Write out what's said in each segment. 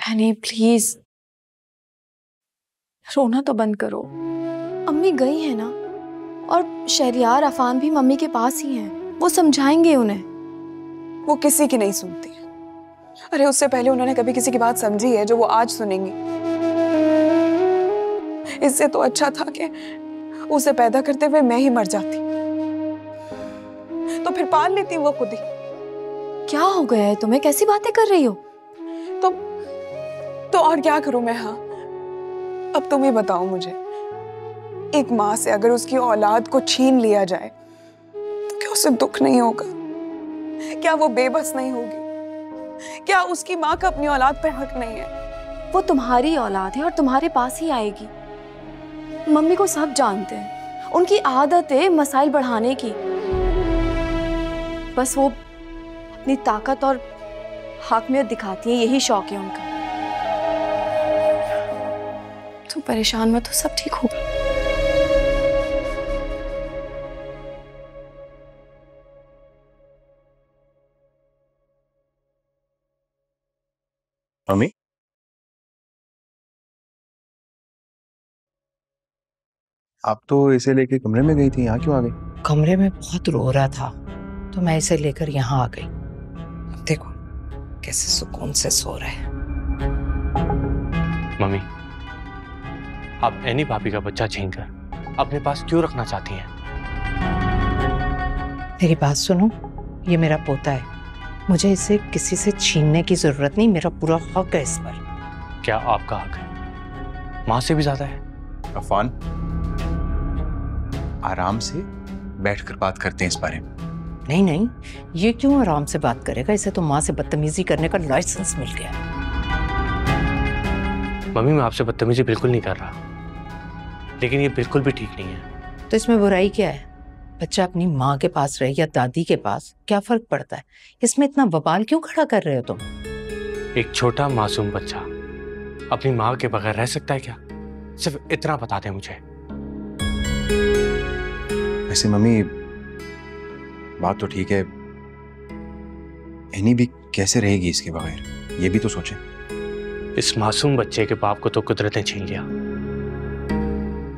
Honey please रोना तो बंद करो। अम्मी गई है ना, और शहरियार अफान भी मम्मी के पास ही हैं, वो समझाएंगे उन्हें। वो किसी की नहीं सुनती। अरे उससे पहले उन्होंने कभी किसी की बात समझी है जो वो आज सुनेंगी? इससे तो अच्छा था कि उसे पैदा करते हुए मैं ही मर जाती, तो फिर पाल लेती वो खुद ही। क्या हो गया है तुम्हें, कैसी बातें कर रही हो? तो और क्या करूं मैं? हाँ, अब तुम ही बताओ मुझे, एक माँ से अगर उसकी औलाद को छीन लिया जाए तो क्या उसे दुख नहीं होगा? क्या वो बेबस नहीं होगी? क्या उसकी माँ का अपनी औलाद पर हक नहीं है? वो तुम्हारी औलाद है और तुम्हारे पास ही आएगी। मम्मी को सब जानते हैं, उनकी आदत है मसाइल बढ़ाने की। बस वो अपनी ताकत और हाकमियत दिखाती है, यही शौक है उनका। तुम परेशान मत हो, सब ठीक होगा। मम्मी, आप तो इसे लेके कमरे में गई थी, यहाँ क्यों आ गई? कमरे में बहुत रो रहा था तो मैं इसे लेकर यहाँ आ गई। अब देखो कैसे सुकून से सो रहा है। मम्मी, आप एनी भाभी का बच्चा छीनकर अपने पास क्यों रखना चाहती हैं? मेरी बात सुनो, ये मेरा पोता है, मुझे इसे किसी से छीनने की जरूरत नहीं, मेरा पूरा हक है इस पर। क्या आपका हक है माँ से भी ज्यादा है? अफान, आराम से बैठकर बात करते हैं इस बारे में। नहीं नहीं, ये क्यों आराम से बात करेगा, इसे तो माँ से बदतमीजी करने का लाइसेंस मिल गया। मम्मी, मैं आपसे बदतमीजी बिल्कुल नहीं कर रहा, लेकिन ये बिल्कुल भी ठीक नहीं है। तो इसमें बुराई क्या है? बच्चा अपनी माँ के पास रहे या दादी के पास, क्या फर्क पड़ता है? इसमें इतना बवाल क्यों खड़ा कर रहे हो तुम? एक छोटा मासूम बच्चा अपनी माँ के बगैर रह सकता है क्या? सिर्फ इतना बता दें मुझे। वैसे मम्मी, बात तो ठीक है, एनी भी कैसे रहेगी इसके बगैर, ये भी तो सोचें। इस मासूम बच्चे के बाप को तो कुदरत ने छीन लिया,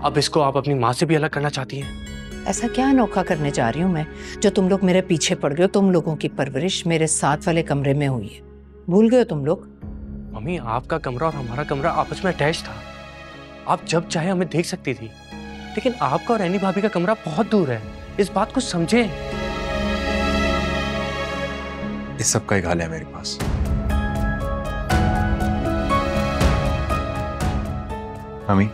अब इसको आप अपनी माँ से भी अलग करना चाहती हैं? ऐसा क्या अनोखा करने जा रही हूँ मैं जो तुम लोग मेरे पीछे पड़ गए हो? तुम लोगों की परवरिश मेरे साथ वाले कमरे में हुई है, भूल गए हो तुम लोग? मम्मी, आपका कमरा और हमारा कमरा आपस में अटैच था, आप जब चाहे हमें देख सकती थी, लेकिन आपका और एनी भाभी का कमरा बहुत दूर है, इस बात को समझे। इस सब का एक हल है मेरे पास। मम्मी,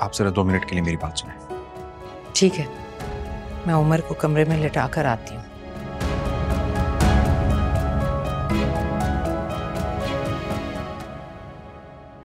आप जरा 2 मिनट के लिए मेरी बात सुनें। ठीक है, मैं उमर को कमरे में लिटा कर आती हूँ।